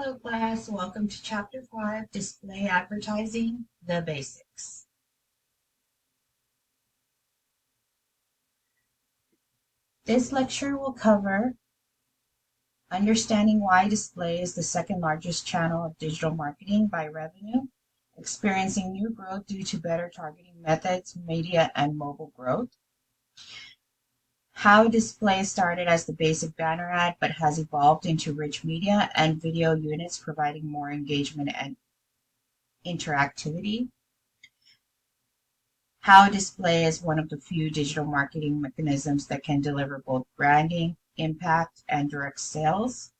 Hello class, welcome to Chapter 5, Display Advertising, the Basics. This lecture will cover understanding why display is the second largest channel of digital marketing by revenue, experiencing new growth due to better targeting methods, media, and mobile growth, how display started as the basic banner ad but has evolved into rich media and video units providing more engagement and interactivity, how display is one of the few digital marketing mechanisms that can deliver both branding, impact, and direct sales.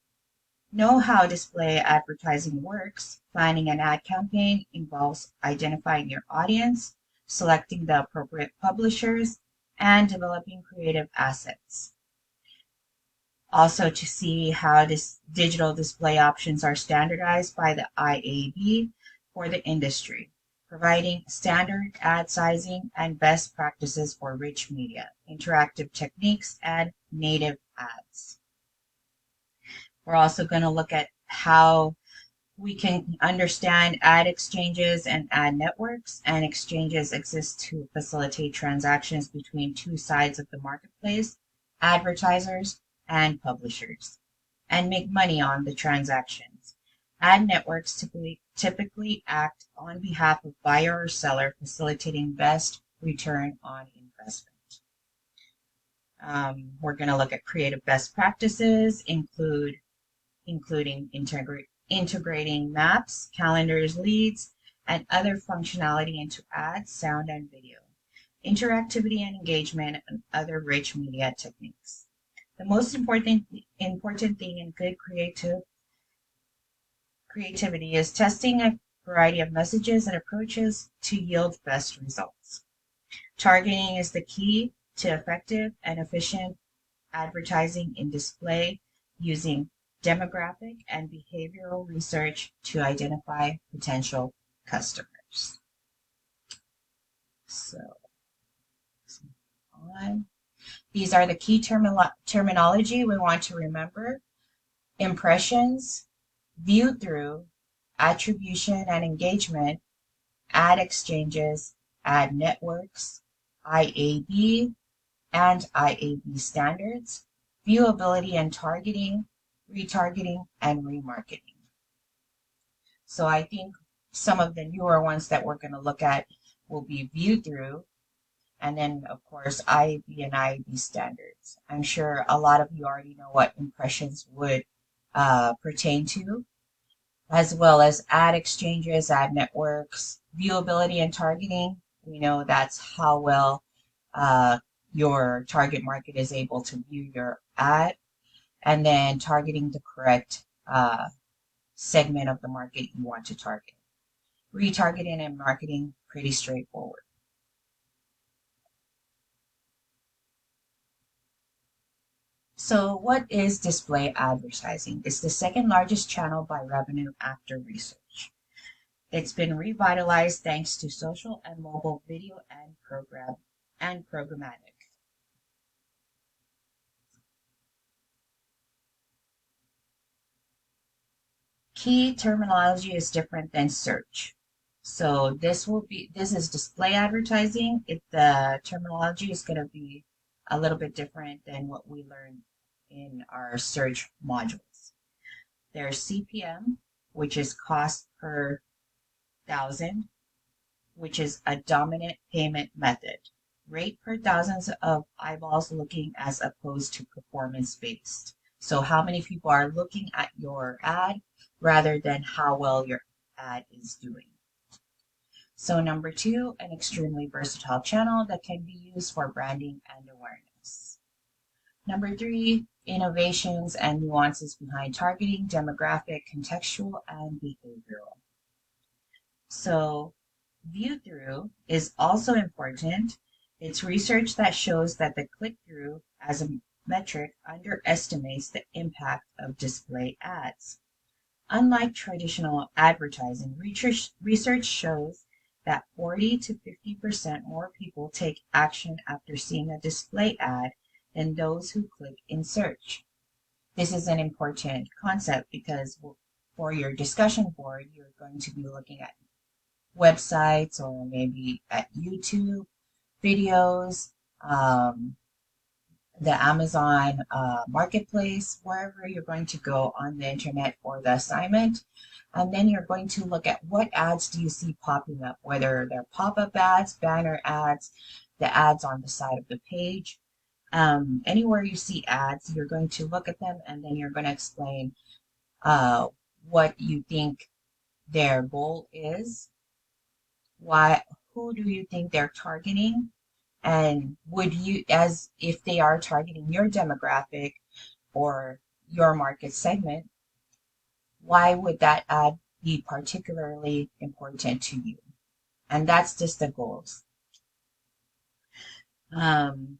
Know how display advertising works. Planning an ad campaign involves identifying your audience, selecting the appropriate publishers, and developing creative assets. Also to see how digital display options are standardized by the IAB for the industry, providing standard ad sizing and best practices for rich media, interactive techniques, and native ads. We're also going to look at how we can understand ad exchanges and ad networks, and exchanges exist to facilitate transactions between two sides of the marketplace, advertisers and publishers, and make money on the transactions. Ad networks typically act on behalf of buyer or seller, facilitating best return on investment. We're going to look at creative best practices, including integrating maps, calendars, leads, and other functionality into ads, sound, and video, interactivity and engagement, and other rich media techniques. The most important thing in good creativity is testing a variety of messages and approaches to yield best results. Targeting is the key to effective and efficient advertising in display, using demographic and behavioral research to identify potential customers. So, let's move on. These are the key terminology we want to remember: impressions, view through, attribution and engagement, ad exchanges, ad networks, IAB and IAB standards, viewability and targeting, retargeting, and remarketing. So I think some of the newer ones that we're going to look at will be view through, and then of course IAB and IAB standards. I'm sure a lot of you already know what impressions would pertain to, as well as ad exchanges, ad networks, viewability and targeting. We know that's how well your target market is able to view your ad, and then targeting the correct segment of the market you want to target. Retargeting and marketing, pretty straightforward. So what is display advertising? It's the second largest channel by revenue after research. It's been revitalized thanks to social and mobile video and programmatic. Key terminology is different than search. So this is display advertising. The terminology is going to be a little bit different than what we learned in our search modules. There's CPM, which is cost per thousand, which is a dominant payment method. Rate per thousands of eyeballs looking as opposed to performance based. So how many people are looking at your ad rather than how well your ad is doing. So number 2, an extremely versatile channel that can be used for branding and awareness. Number 3, innovations and nuances behind targeting, demographic, contextual, and behavioral. So view through is also important. It's research that shows that the click-through as a metric underestimates the impact of display ads. Unlike traditional advertising, research shows that 40 to 50% more people take action after seeing a display ad than those who click in search. This is an important concept because for your discussion board, you're going to be looking at websites or maybe at YouTube videos, um, the Amazon marketplace, wherever you're going to go on the internet for the assignment. And then you're going to look at what ads do you see popping up, whether they're pop-up ads, banner ads, the ads on the side of the page. Anywhere you see ads, you're going to look at them and then you're going to explain uh, what you think their goal is, why, who do you think they're targeting, and would you, as if they are targeting your demographic or your market segment, why would that ad be particularly important to you? And that's just the goals. Um,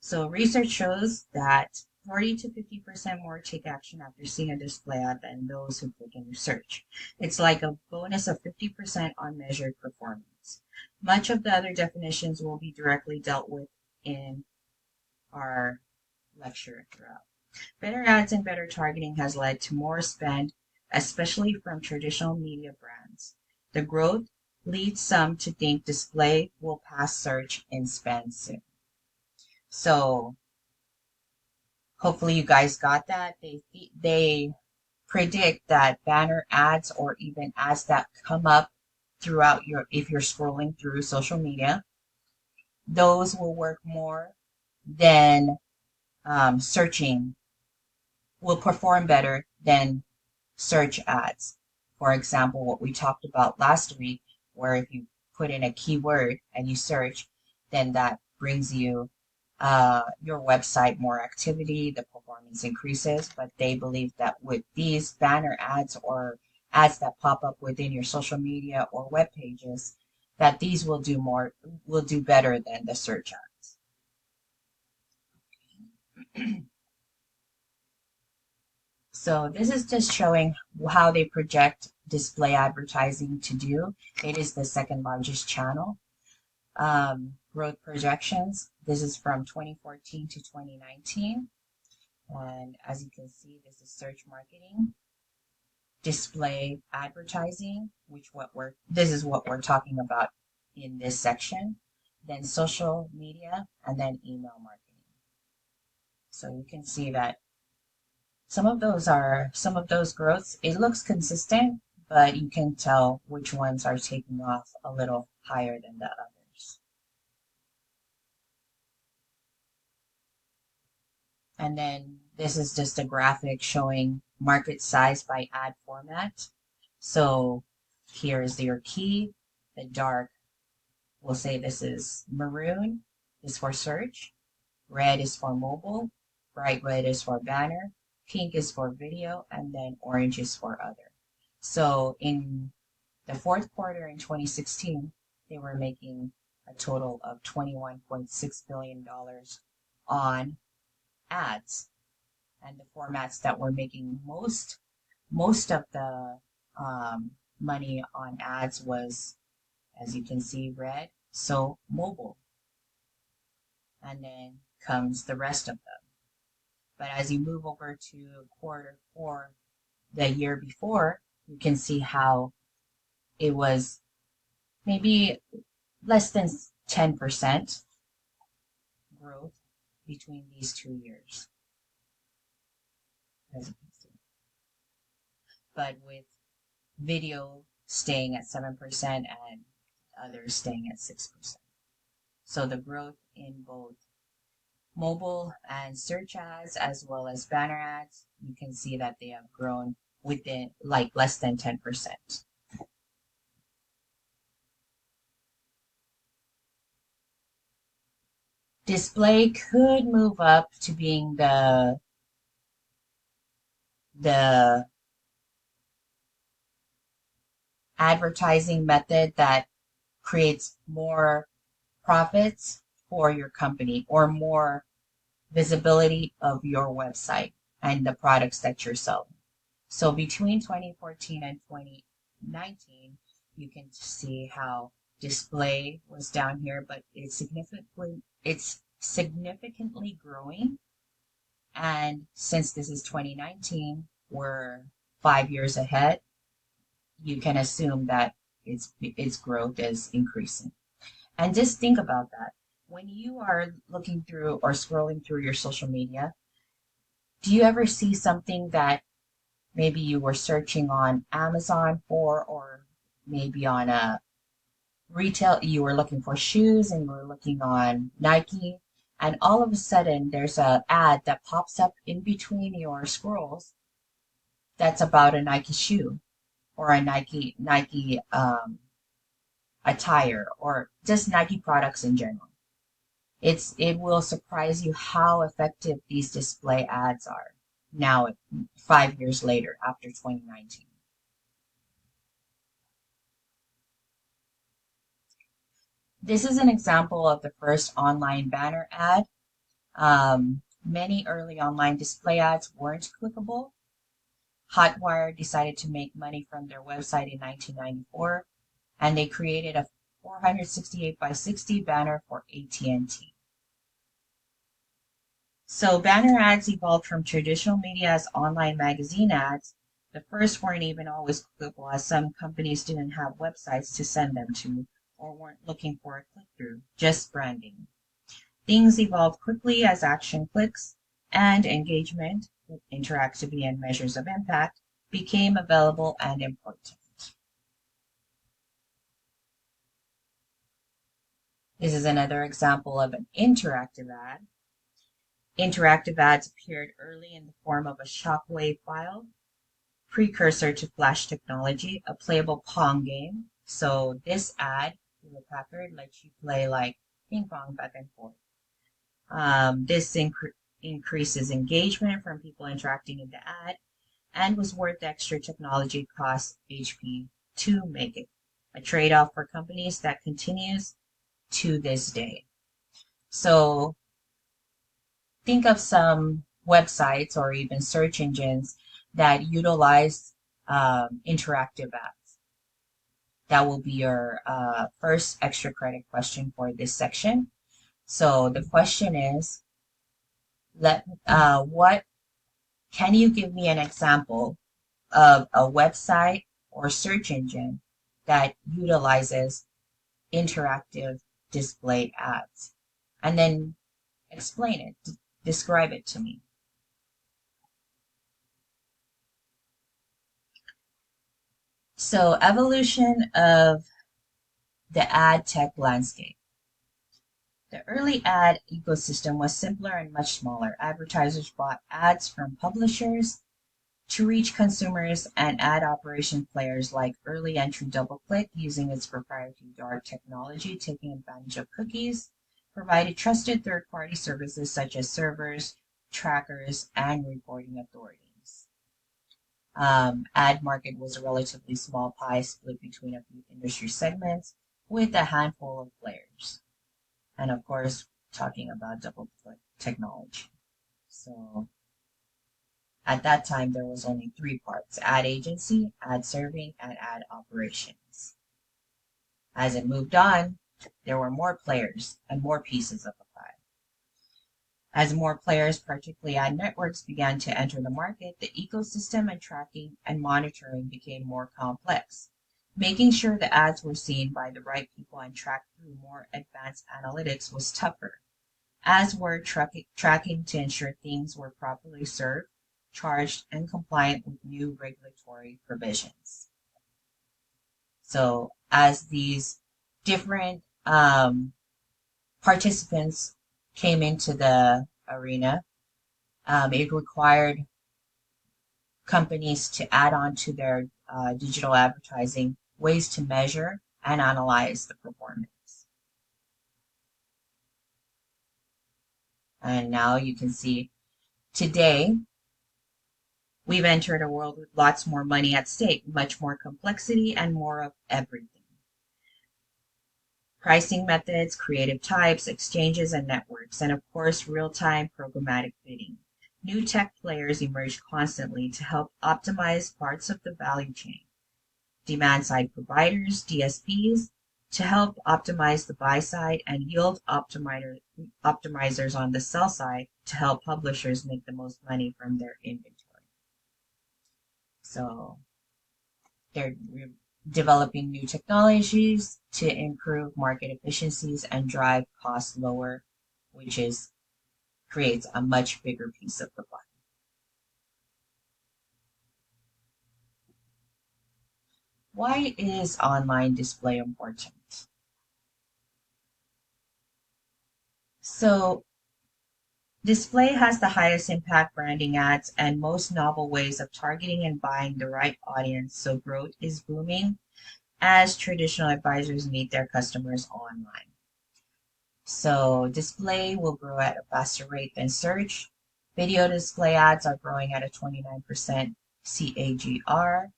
so research shows that 40 to 50% more take action after seeing a display ad than those who click in search. It's like a bonus of 50% on measured performance. Much of the other definitions will be directly dealt with in our lecture throughout. Better ads and better targeting has led to more spend, especially from traditional media brands. The growth leads some to think display will pass search in spend soon. So hopefully you guys got that. They predict that banner ads or even ads that come up throughout your, if you're scrolling through social media, those will work more than searching, will perform better than search ads. For example, what we talked about last week, where if you put in a keyword and you search, then that brings you your website more activity, the performance increases. But they believe that with these banner ads or ads that pop up within your social media or web pages, that these will do better than the search ads. So this is just showing how they project display advertising to do. It is the second largest channel. Growth projections. This is from 2014 to 2019. And as you can see, this is search marketing, display advertising, this is what we're talking about in this section. Then social media, and then email marketing. So you can see that some of those growths, it looks consistent, but you can tell which ones are taking off a little higher than the others. And then this is just a graphic showing market size by ad format. So here's your key. The dark, we'll say this is maroon, is for search. Red is for mobile. Bright red is for banner. Pink is for video. And then orange is for other. So in the fourth quarter in 2016, they were making a total of $21.6 billion on ads. And the formats that were making most of the money on ads was, as you can see, red, so mobile. And then comes the rest of them. But as you move over to quarter four the year before, you can see how it was maybe less than 10% growth between these 2 years, as you can see. But with video staying at 7% and others staying at 6%. So the growth in both mobile and search ads as well as banner ads, you can see that they have grown within like less than 10%. Display could move up to being the advertising method that creates more profits for your company or more visibility of your website and the products that you're selling. So between 2014 and 2019, you can see how display was down here, but it's significantly growing. And since this is 2019, we're 5 years ahead, you can assume that its growth is increasing. And just think about that. When you are looking through or scrolling through your social media, do you ever see something that maybe you were searching on Amazon for, or maybe on a retail, you were looking for shoes and you were looking on Nike, and all of a sudden there's a ad that pops up in between your scrolls that's about a Nike shoe or a Nike attire or just Nike products in general. It will surprise you how effective these display ads are now, 5 years later after 2019. This is an example of the first online banner ad. Many early online display ads weren't clickable. Hotwire decided to make money from their website in 1994, and they created a 468 by 60 banner for AT&T. So banner ads evolved from traditional media as online magazine ads. The first weren't even always clickable, as some companies didn't have websites to send them to or weren't looking for a click-through, just branding. Things evolved quickly as action clicks and engagement with interactivity and measures of impact became available and important. This is another example of an interactive ad. Interactive ads appeared early in the form of a shockwave file, precursor to flash technology, a playable Pong game. So this ad, Hewlett Packard, lets you play like ping pong back and forth. This increases engagement from people interacting in the ad and was worth the extra technology cost HP to make it. A trade-off for companies that continues to this day. So think of some websites or even search engines that utilize interactive ads. That will be your first extra credit question for this section. So the question is, what can you give me an example of a website or search engine that utilizes interactive display ads? And then explain it, describe it to me. So, evolution of the ad tech landscape. The early ad ecosystem was simpler and much smaller. Advertisers bought ads from publishers to reach consumers, and ad operation players like early entry DoubleClick, using its proprietary dark technology, taking advantage of cookies, provided trusted third-party services such as servers, trackers, and reporting authorities. Ad market was a relatively small pie split between a few industry segments with a handful of players. And of course, talking about DoubleClick technology. So at that time, there was only three parts: ad agency, ad serving, and ad operations. As it moved on, there were more players and more pieces of the pie. As more players, particularly ad networks, began to enter the market, the ecosystem and tracking and monitoring became more complex. Making sure the ads were seen by the right people and tracked through more advanced analytics was tougher, as were tracking to ensure things were properly served, charged, and compliant with new regulatory provisions. So as these different participants came into the arena, it required companies to add on to their digital advertising ways to measure and analyze the performance. And now you can see today we've entered a world with lots more money at stake, much more complexity, and more of everything. Pricing methods, creative types, exchanges, and networks, and of course, real-time programmatic bidding. New tech players emerge constantly to help optimize parts of the value chain. Demand-side providers, DSPs, to help optimize the buy side, and yield optimizers on the sell side to help publishers make the most money from their inventory. So they're developing new technologies to improve market efficiencies and drive costs lower, which is creates a much bigger piece of the pie. Why is online display important? So display has the highest impact branding ads and most novel ways of targeting and buying the right audience, so growth is booming as traditional advisors meet their customers online. So display will grow at a faster rate than search. Video display ads are growing at a 29% CAGR.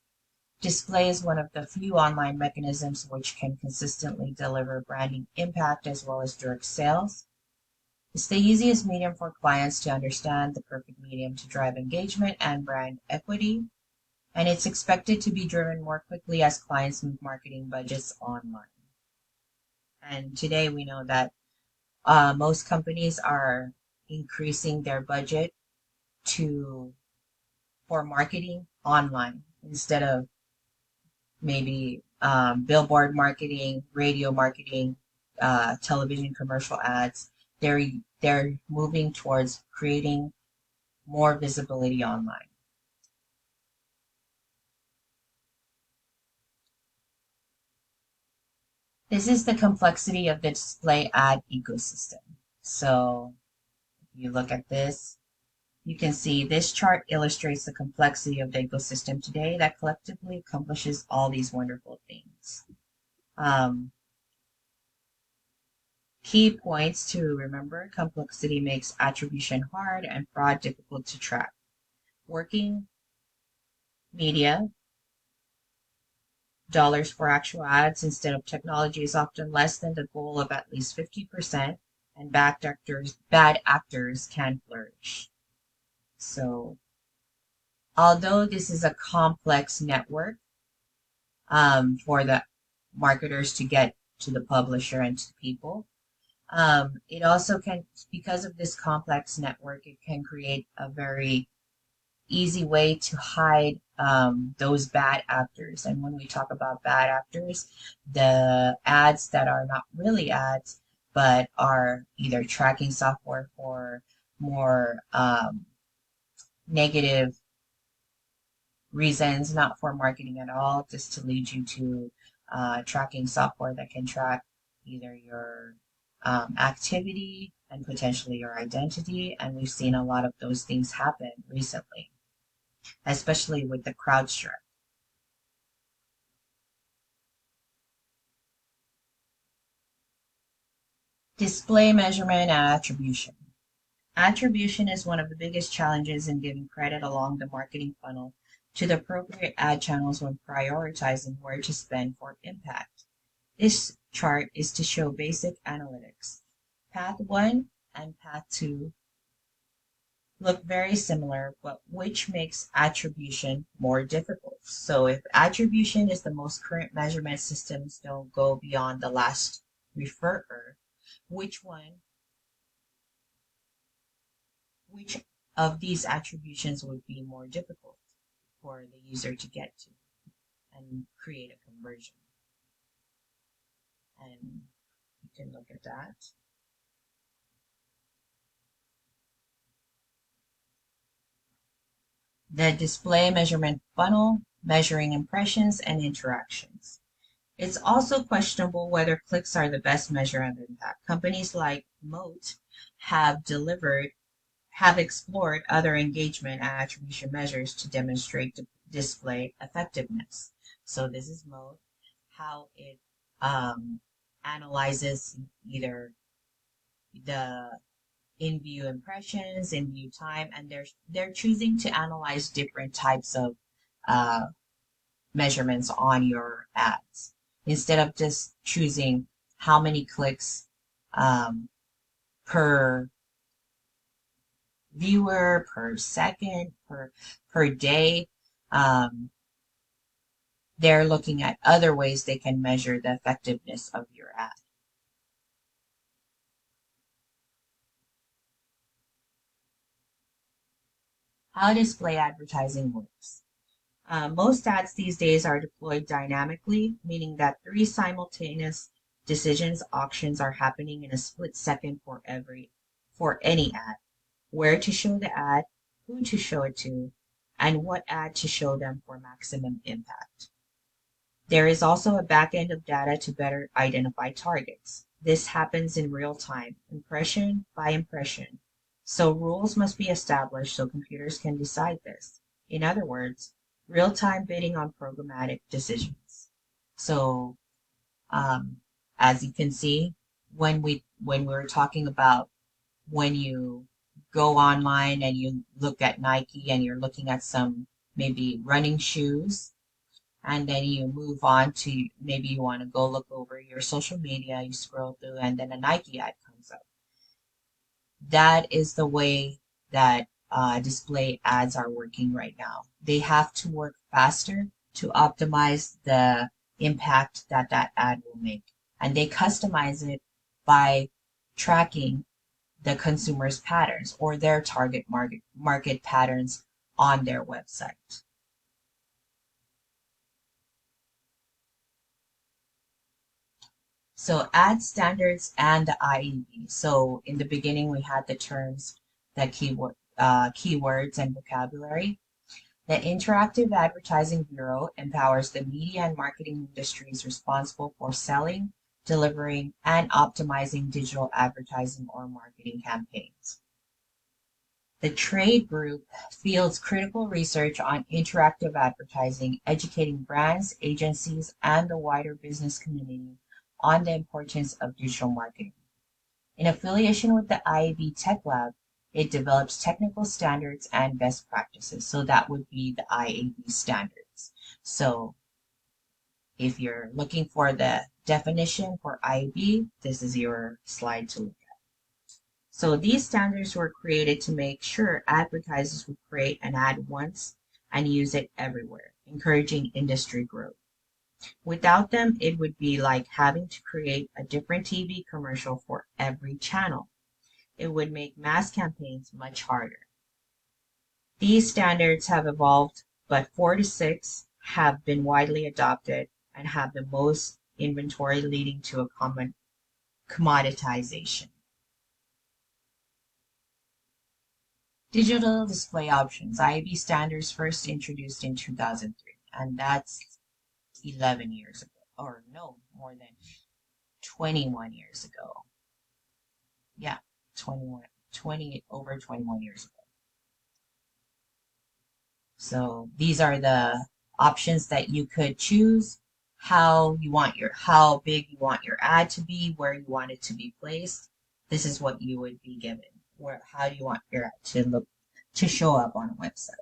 Display is one of the few online mechanisms which can consistently deliver branding impact as well as direct sales. It's the easiest medium for clients to understand, the perfect medium to drive engagement and brand equity, and it's expected to be driven more quickly as clients move marketing budgets online. And today we know that most companies are increasing their budget to for marketing online instead of maybe billboard marketing, radio marketing, television commercial ads. They're they're moving towards creating more visibility online. This is the complexity of the display ad ecosystem. So if you look at this, you can see this chart illustrates the complexity of the ecosystem today that collectively accomplishes all these wonderful things. Um, Key points to remember: complexity makes attribution hard and fraud difficult to track. Working media dollars for actual ads instead of technology is often less than the goal of at least 50%, and bad actors can flourish. So, although this is a complex network for the marketers to get to the publisher and to people, it also can, because of this complex network, it can create a very easy way to hide those bad actors. And when we talk about bad actors, the ads that are not really ads, but are either tracking software for more negative reasons, not for marketing at all, just to lead you to tracking software that can track either your activity and potentially your identity. And we've seen a lot of those things happen recently, especially with the CrowdStrike. Display measurement and attribution. Attribution is one of the biggest challenges in giving credit along the marketing funnel to the appropriate ad channels when prioritizing where to spend for impact. This chart is to show basic analytics. Path 1 and Path 2 look very similar, but which makes attribution more difficult? So if attribution is the most current measurement, systems don't go beyond the last referrer, which one, which of these attributions would be more difficult for the user to get to and create a conversion? And you can look at that. The display measurement funnel, measuring impressions and interactions. It's also questionable whether clicks are the best measure of impact. Companies like Moat have delivered have explored other engagement and attribution measures to demonstrate display effectiveness. So this is Moat, how it analyzes either the in-view impressions, in-view time, and they're choosing to analyze different types of uh, measurements on your ads instead of just choosing how many clicks um, per viewer, per second, per day. Um, they're looking at other ways they can measure the effectiveness of your ad. How display advertising works. Most ads these days are deployed dynamically, meaning that three simultaneous decisions auctions are happening in a split second for any ad. Where to show the ad, who to show it to, and what ad to show them for maximum impact. There is also a back end of data to better identify targets. This happens in real time, impression by impression. So rules must be established so computers can decide this. In other words, real time bidding on programmatic decisions. So um, as you can see, when we're talking about when you go online and you look at Nike and you're looking at some maybe running shoes, and then you move on to maybe you want to go look over your social media, you scroll through, and then a Nike ad comes up. That is the way that display ads are working right now. They have to work faster to optimize the impact that that ad will make. And they customize it by tracking the consumer's patterns or their target market patterns on their website. So ad standards and the IEB. So in the beginning, we had the terms, the keywords and vocabulary. The Interactive Advertising Bureau empowers the media and marketing industries responsible for selling, delivering, and optimizing digital advertising or marketing campaigns. The trade group fields critical research on interactive advertising, educating brands, agencies, and the wider business community on the importance of digital marketing. In affiliation with the IAB Tech Lab, it develops technical standards and best practices. So that would be the IAB standards. So if you're looking for the definition for IAB, this is your slide to look at. So these standards were created to make sure advertisers would create an ad once and use it everywhere, encouraging industry growth. Without them, it would be like having to create a different TV commercial for every channel. It would make mass campaigns much harder. These standards have evolved, but 4 to 6 have been widely adopted and have the most inventory, leading to a common commoditization. Digital display options. IAB standards first introduced in 2003, and that's 11 years ago. Or no, more than 21 years ago. Yeah, 21, 20, over 21 years ago. So these are the options that you could choose, how big you want your ad to be, where you want it to be placed. This is what you would be given. How do you want your ad to look, to show up on a website?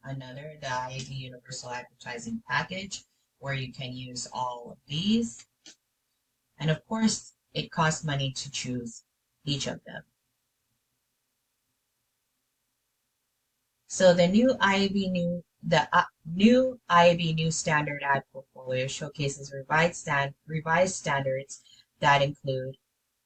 Another, the IAB Universal Advertising Package, where you can use all of these. And of course, it costs money to choose each of them. So the new IAB new standard ad portfolio showcases revised standards that include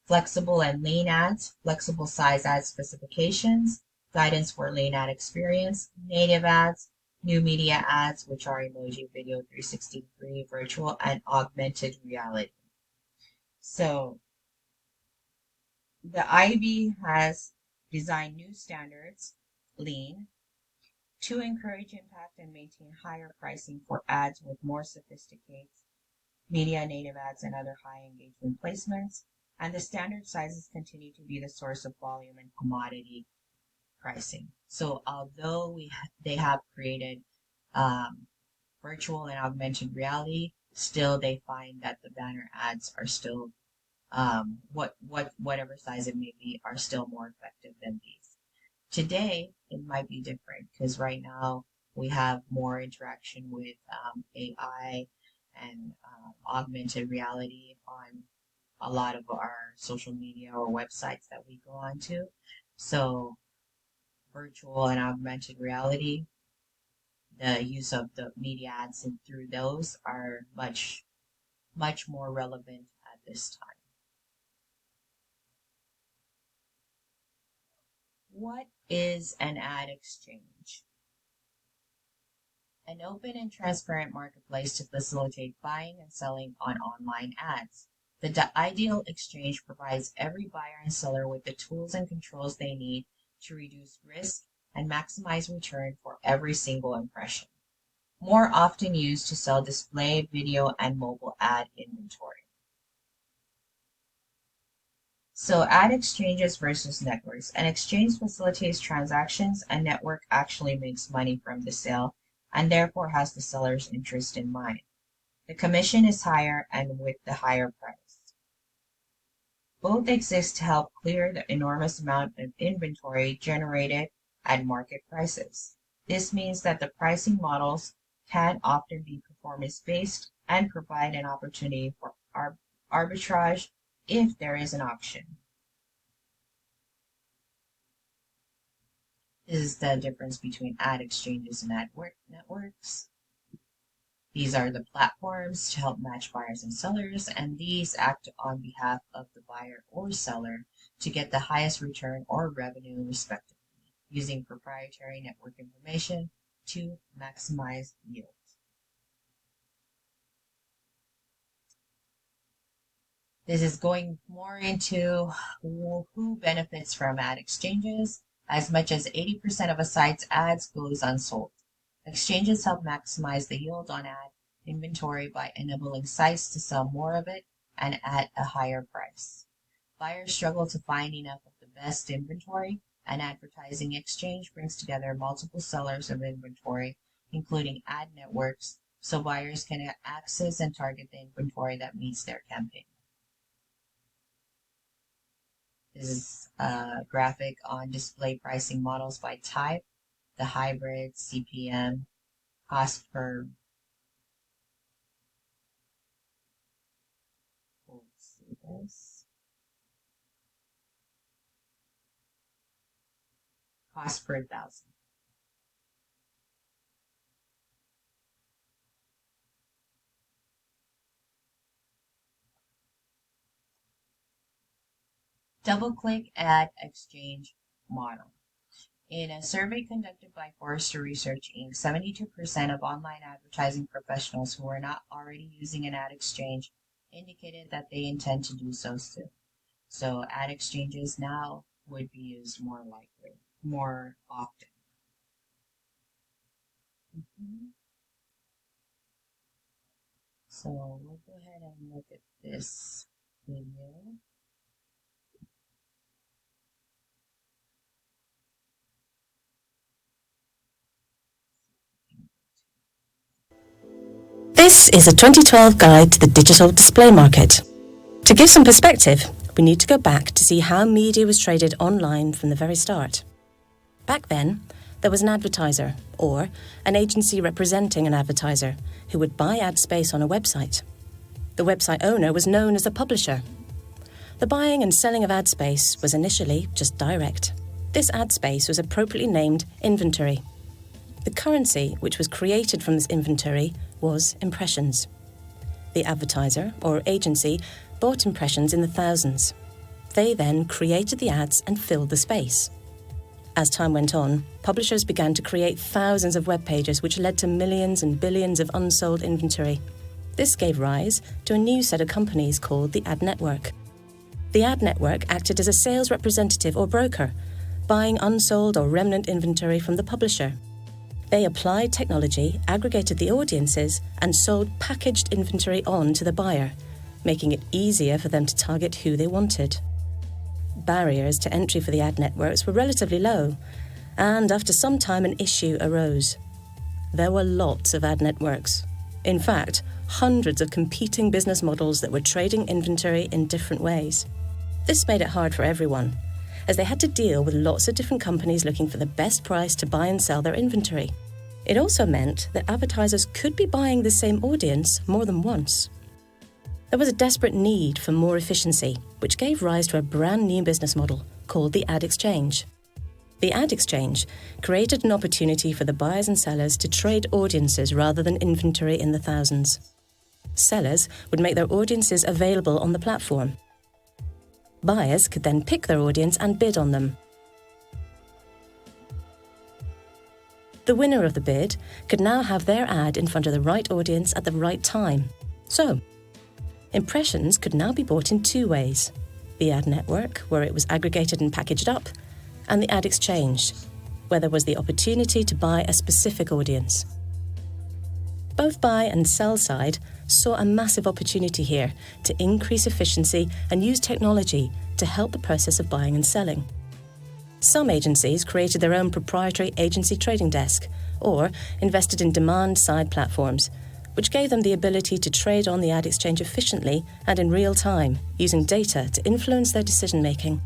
flexible and lean ads, flexible size ad specifications, guidance for lean ad experience, native ads, new media ads, which are emoji, video 360-degree, virtual, and augmented reality. So the IAB has designed new standards, lean, to encourage impact and maintain higher pricing for ads with more sophisticated media native ads and other high engagement placements. And the standard sizes continue to be the source of volume and commodity pricing. So although they have created um, virtual and augmented reality, still they find that the banner ads are still whatever size it may be are still more effective than these. Today, it might be different because right now we have more interaction with AI and augmented reality on a lot of our social media or websites that we go onto. So, virtual and augmented reality, the use of the media ads and through those are much more relevant at this time. What is an ad exchange? An open and transparent marketplace to facilitate buying and selling on online ads. The ideal exchange provides every buyer and seller with the tools and controls they need to reduce risk and maximize return for every single impression. More often used to sell display, video, and mobile ad inventory. So ad exchanges versus networks. An exchange facilitates transactions. A network actually makes money from the sale and therefore has the seller's interest in mind. The commission is higher and with the higher price. Both exist to help clear the enormous amount of inventory generated at market prices. This means that the pricing models can often be performance based and provide an opportunity for arbitrage if there is an auction. This is the difference between ad exchanges and ad networks. These are the platforms to help match buyers and sellers, and these act on behalf of the buyer or seller to get the highest return or revenue, respectively, using proprietary network information to maximize yield. This is going more into who benefits from ad exchanges. As much as 80% of a site's ads goes unsold. Exchanges help maximize the yield on ad inventory by enabling sites to sell more of it and at a higher price. Buyers struggle to find enough of the best inventory. An advertising exchange brings together multiple sellers of inventory, including ad networks, so buyers can access and target the inventory that meets their campaign. This is a graphic on display pricing models by type, the hybrid, CPM, cost per, let's see this, cost per thousand. Double-click ad exchange model. In a survey conducted by Forrester Research Inc., 72% of online advertising professionals who are not already using an ad exchange indicated that they intend to do so soon. So ad exchanges now would be used more often. So we'll go ahead and look at this video. This is a 2012 guide to the digital display market. To give some perspective, we need to go back to see how media was traded online from the very start. Back then, there was an advertiser, or an agency representing an advertiser, who would buy ad space on a website. The website owner was known as a publisher. The buying and selling of ad space was initially just direct. This ad space was appropriately named inventory. The currency which was created from this inventory was impressions. The advertiser, or agency, bought impressions in the thousands. They then created the ads and filled the space. As time went on, publishers began to create thousands of web pages, which led to millions and billions of unsold inventory. This gave rise to a new set of companies called the ad network. The ad network acted as a sales representative or broker, buying unsold or remnant inventory from the publisher. They applied technology, aggregated the audiences, and sold packaged inventory on to the buyer, making it easier for them to target who they wanted. Barriers to entry for the ad networks were relatively low, and after some time an issue arose. There were lots of ad networks. In fact, hundreds of competing business models that were trading inventory in different ways. This made it hard for everyone, as they had to deal with lots of different companies looking for the best price to buy and sell their inventory. It also meant that advertisers could be buying the same audience more than once. There was a desperate need for more efficiency, which gave rise to a brand new business model called the ad exchange. The ad exchange created an opportunity for the buyers and sellers to trade audiences rather than inventory in the thousands. Sellers would make their audiences available on the platform. Buyers could then pick their audience and bid on them. The winner of the bid could now have their ad in front of the right audience at the right time. So, impressions could now be bought in two ways: the ad network, where it was aggregated and packaged up, and the ad exchange, where there was the opportunity to buy a specific audience. Both buy and sell side saw a massive opportunity here to increase efficiency and use technology to help the process of buying and selling. Some agencies created their own proprietary agency trading desk or invested in demand-side platforms, which gave them the ability to trade on the ad exchange efficiently and in real time, using data to influence their decision-making.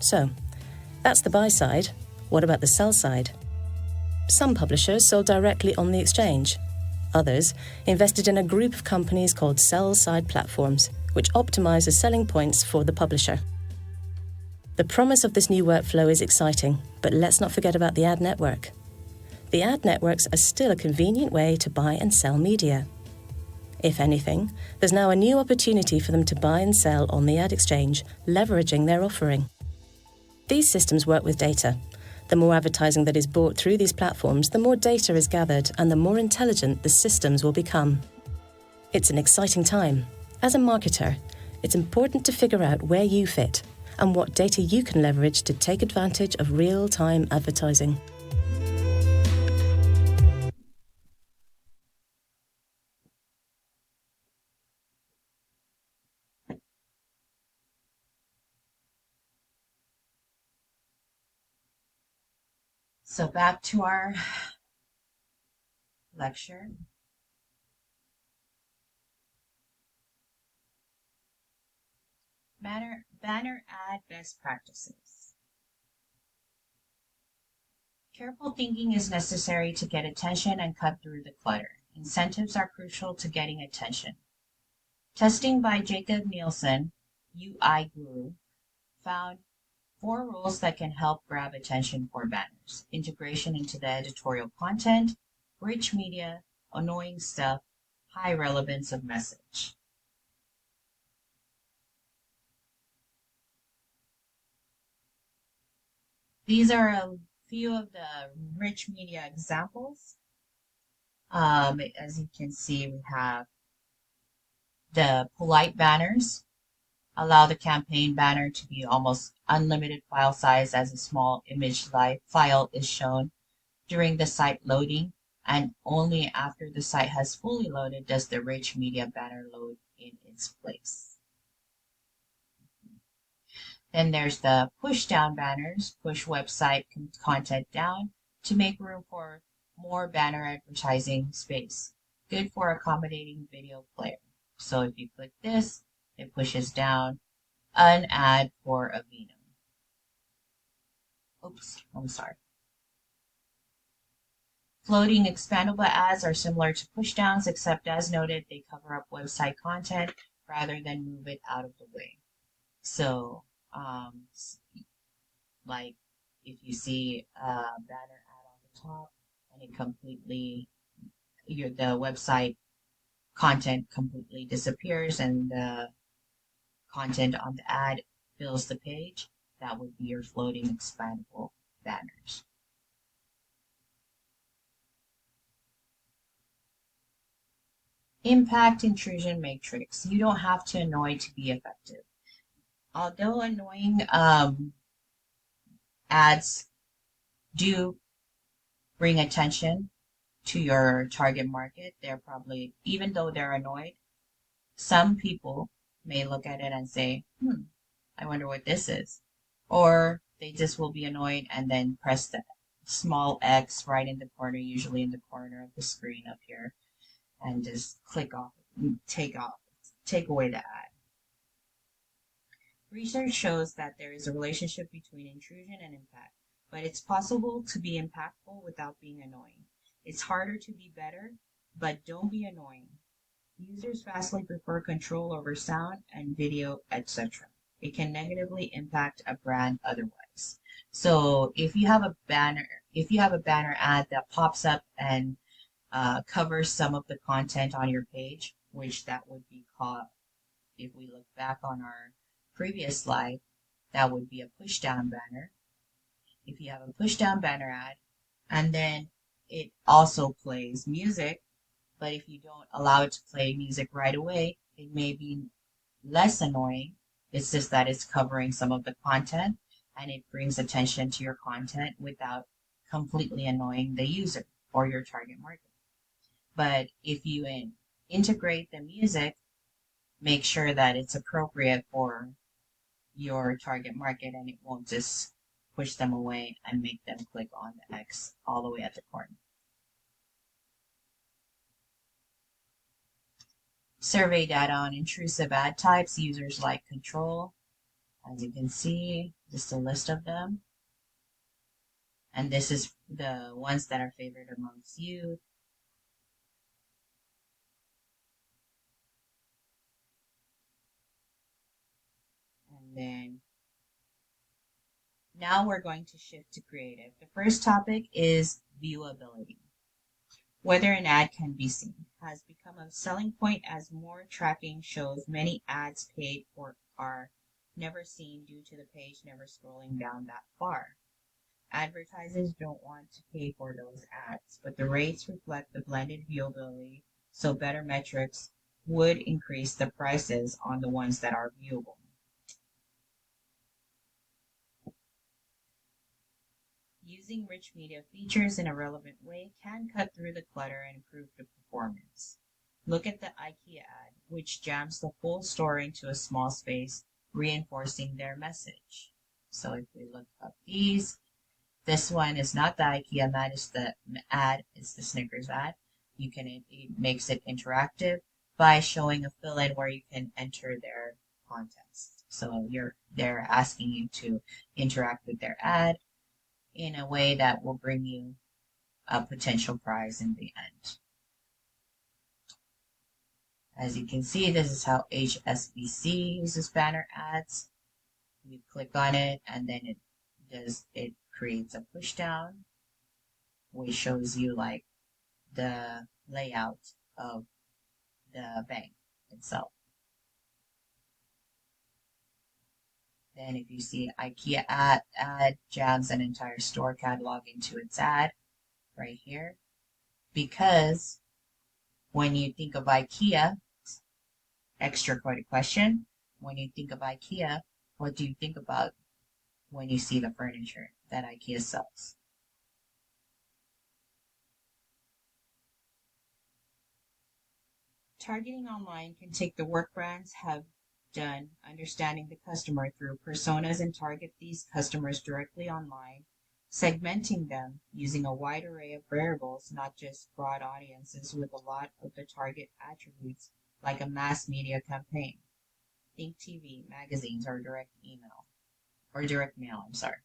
So, that's the buy side. What about the sell side? Some publishers sold directly on the exchange. Others invested in a group of companies called sell-side platforms, which optimize the selling points for the publisher. The promise of this new workflow is exciting, but let's not forget about the ad network. The ad networks are still a convenient way to buy and sell media. If anything, there's now a new opportunity for them to buy and sell on the ad exchange, leveraging their offering. These systems work with data. The more advertising that is bought through these platforms, the more data is gathered and the more intelligent the systems will become. It's an exciting time. As a marketer, it's important to figure out where you fit and what data you can leverage to take advantage of real-time advertising. So back to our lecture. Banner ad best practices. Careful thinking is necessary to get attention and cut through the clutter. Incentives are crucial to getting attention. Testing by Jacob Nielsen, UI Guru, found 4 rules that can help grab attention for banners: integration into the editorial content, rich media, annoying stuff, high relevance of message. These are a few of the rich media examples. As you can see, we have the polite banners. Allow the campaign banner to be almost unlimited file size as a small image file is shown during the site loading, and only after the site has fully loaded does the rich media banner load in its place. Then there's the push down banners, push website content down to make room for more banner advertising space. Good for accommodating video player. So if you click this, it pushes down an ad for Aveeno. Oops, I'm sorry. Floating expandable ads are similar to pushdowns, except as noted, they cover up website content rather than move it out of the way. So, like if you see a banner ad on the top and it completely, the website content completely disappears and the content on the ad fills the page, that would be your floating expandable banners. Impact intrusion matrix. You don't have to annoy to be effective. Although annoying ads do bring attention to your target market, they're probably, even though they're annoyed, some people may look at it and say, I wonder what this is. Or they just will be annoyed and then press the small X right in the corner, usually in the corner of the screen up here, and just click off, take away the ad. Research shows that there is a relationship between intrusion and impact, but it's possible to be impactful without being annoying. It's harder to be better, but don't be annoying. Users vastly prefer control over sound and video, etc. It can negatively impact a brand otherwise. So if you have a banner ad that pops up and covers some of the content on your page, which that would be called, if we look back on our previous slide, that would be a push down banner. If you have a push down banner ad, and then it also plays music, but if you don't allow it to play music right away, it may be less annoying. It's just that it's covering some of the content and it brings attention to your content without completely annoying the user or your target market. But if you integrate the music, make sure that it's appropriate for your target market and it won't just push them away and make them click on the X all the way at the corner. Survey data on intrusive ad types users like control. As you can see, just a list of them. And this is the ones that are favored amongst youth. And then now we're going to shift to creative. The first topic is viewability. Whether an ad can be seen has become a selling point as more tracking shows many ads paid for are never seen due to the page never scrolling down that far. Advertisers don't want to pay for those ads, but the rates reflect the blended viewability, so better metrics would increase the prices on the ones that are viewable. Using rich media features in a relevant way can cut through the clutter and improve the performance. Look at the IKEA ad, which jams the whole store into a small space, reinforcing their message. So if we look up these, this one is not the IKEA ad, it's the ad, it's the Snickers ad. It makes it interactive by showing a fill-in where you can enter their contents. So they're asking you to interact with their ad in a way that will bring you a potential prize in the end. As you can see, this is how HSBC uses banner ads. You click on it and then it creates a push down, which shows you like the layout of the bank itself. Then if you see IKEA ad jams an entire store catalog into its ad right here. Because when you think of IKEA, extra credit question, when you think of IKEA, what do you think about when you see the furniture that IKEA sells? Targeting online can take the work brands have done, understanding the customer through personas and target these customers directly online, segmenting them using a wide array of variables, not just broad audiences with a lot of the target attributes like a mass media campaign. Think TV, magazines, or direct email. Or direct mail, I'm sorry.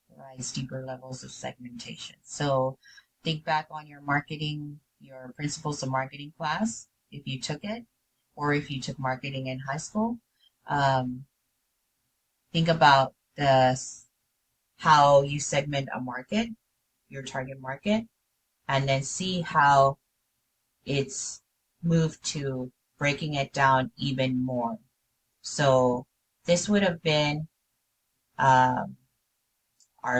Provides deeper levels of segmentation. So think back on your principles of marketing class, if you took it, or if you took marketing in high school. Think about how you segment a market, your target market, and then see how it's moved to breaking it down even more. So this would have been our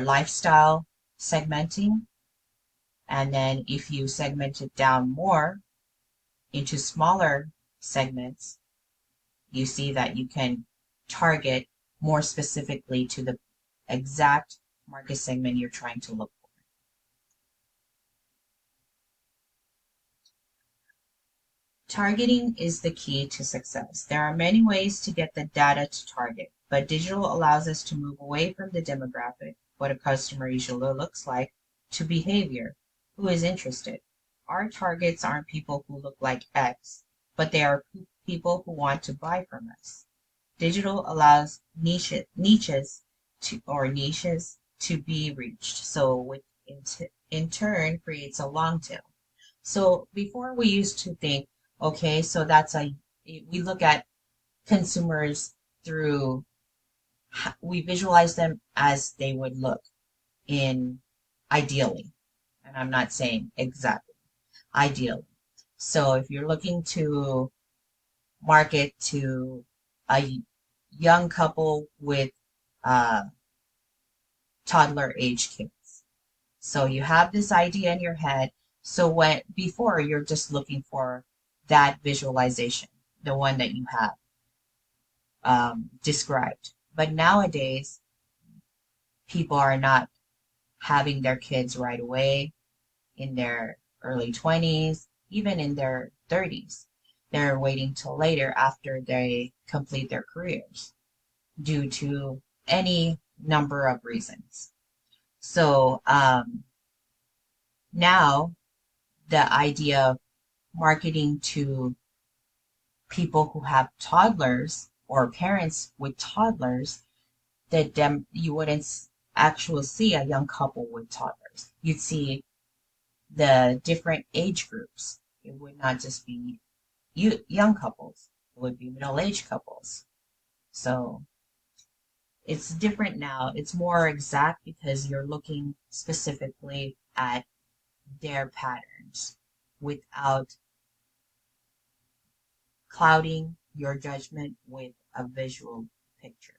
lifestyle segmenting. And then if you segment it down more into smaller segments, you see that you can target more specifically to the exact market segment you're trying to look for. Targeting is the key to success. There are many ways to get the data to target, but digital allows us to move away from the demographic, what a customer usually looks like, to behavior, who is interested. Our targets aren't people who look like X, but they are people who want to buy from us. Digital allows niches to be reached, so which in turn creates a long tail. So before we used to think, okay, so we look at consumers through, we visualize them as they would look in ideally, and I'm not saying exactly, ideally. So if you're looking to market to a young couple with toddler age kids, So you have this idea in your head. So when before you're just looking for that visualization, the one that you have described. But nowadays, people are not having their kids right away in their early 20s, even in their 30s. They're waiting till later after they complete their careers due to any number of reasons. So now the idea of marketing to people who have toddlers or parents with toddlers, that you wouldn't actually see a young couple with toddlers. You'd see the different age groups. It would not just be young couples. It would be middle-aged couples. So it's different now. It's more exact because you're looking specifically at their patterns without clouding your judgment with a visual picture.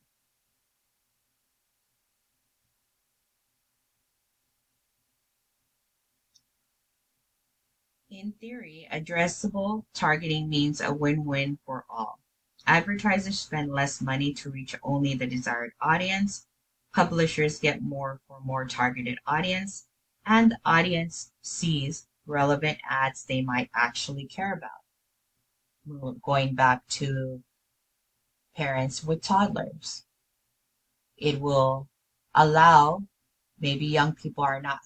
In theory, addressable targeting means a win-win for all. Advertisers spend less money to reach only the desired audience, publishers get more for more targeted audience, and the audience sees relevant ads they might actually care about. Going back to parents with toddlers, it will allow, maybe young people are not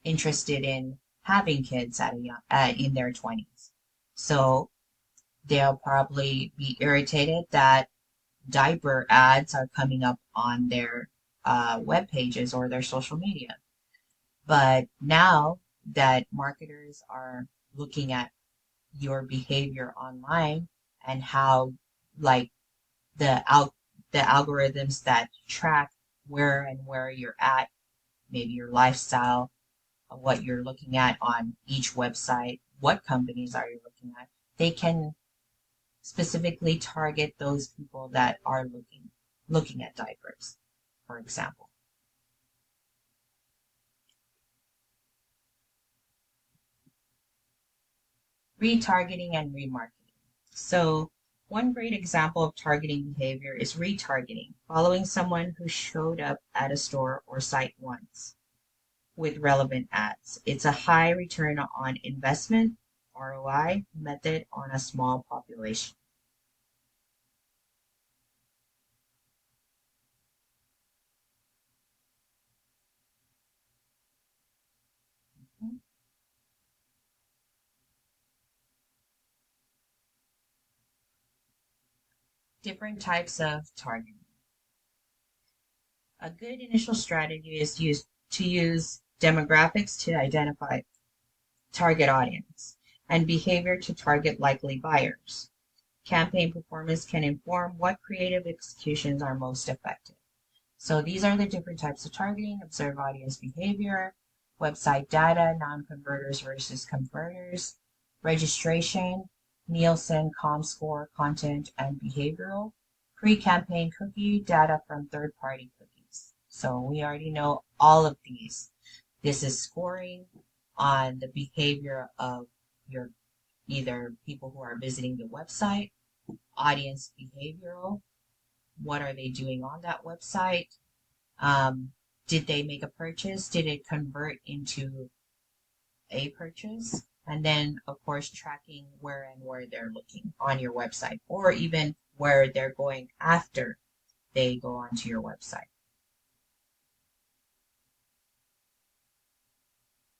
interested in having kids in their 20s. So they'll probably be irritated that diaper ads are coming up on their web pages or their social media. But now that marketers are looking at your behavior online and how, like, the out the algorithms that track where you're at, maybe your lifestyle, what you're looking at on each website, what companies are you looking at, they can specifically target those people that are looking at diapers, for example. Retargeting and remarketing. So one great example of targeting behavior is retargeting, following someone who showed up at a store or site once with relevant ads. It's a high return on investment ROI method on a small population. Different types of targeting. A good initial strategy is to use demographics to identify target audience and behavior to target likely buyers. Campaign performance can inform what creative executions are most effective. So these are the different types of targeting: observe audience behavior, website data, non-converters versus converters, registration, Nielsen, ComScore, content, and behavioral, pre-campaign cookie data from third-party cookies. So we already know all of these. This is scoring on the behavior of your either people who are visiting the website, audience behavioral, what are they doing on that website, did they make a purchase? Did it convert into a purchase? And then, of course, tracking where and where they're looking on your website, or even where they're going after they go onto your website.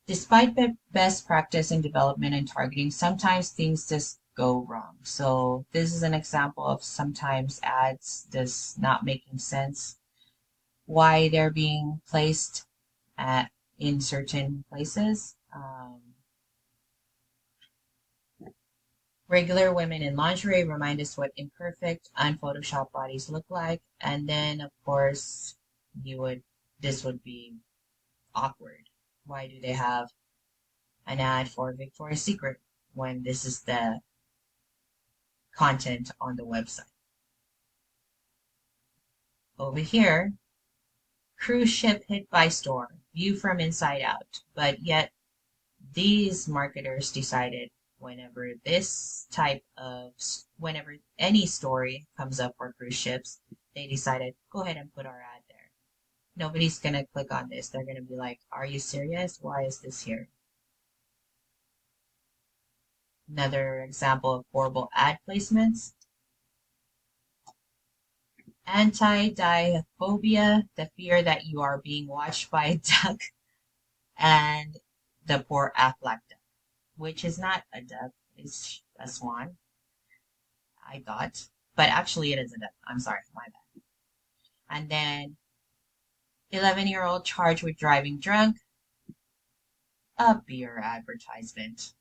Despite the best practice in development and targeting, sometimes things just go wrong. So this is an example of sometimes ads just not making sense, why they're being placed in certain places. Regular women in lingerie remind us what imperfect, unphotoshopped bodies look like. And then, of course, this would be awkward. Why do they have an ad for Victoria's Secret when this is the content on the website? Over here, cruise ship hit by storm, view from inside out. But yet these marketers decided whenever any story comes up for cruise ships, they decided go ahead and put our ad there. Nobody's gonna click on this. They're gonna be like, are you serious? Why is this here? Another example of horrible ad placements. Anti-diaphobia, the fear that you are being watched by a duck, and the poor Aflac duck, which is not a duck, it's a swan, I thought. But actually it is a duck. I'm sorry, my bad. And then 11-year-old charged with driving drunk, a beer advertisement.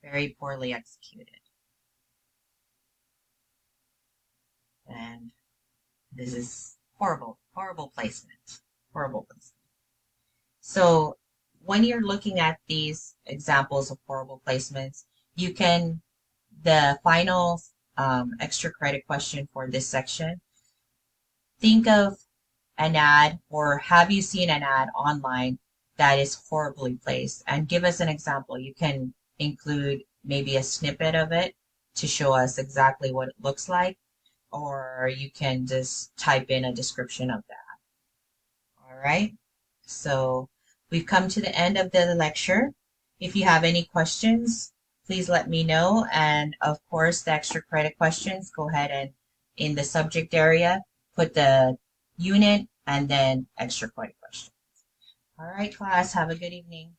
Very poorly executed. And this is horrible, horrible placement. Horrible placement. So when you're looking at these examples of horrible placements, the final extra credit question for this section, think of an ad or have you seen an ad online that is horribly placed, and give us an example. You can include maybe a snippet of it to show us exactly what it looks like, or you can just type in a description of that. All right. So we've come to the end of the lecture. If you have any questions, please let me know. And of course, the extra credit questions, go ahead and in the subject area, put the unit and then extra credit questions. All right, class, have a good evening.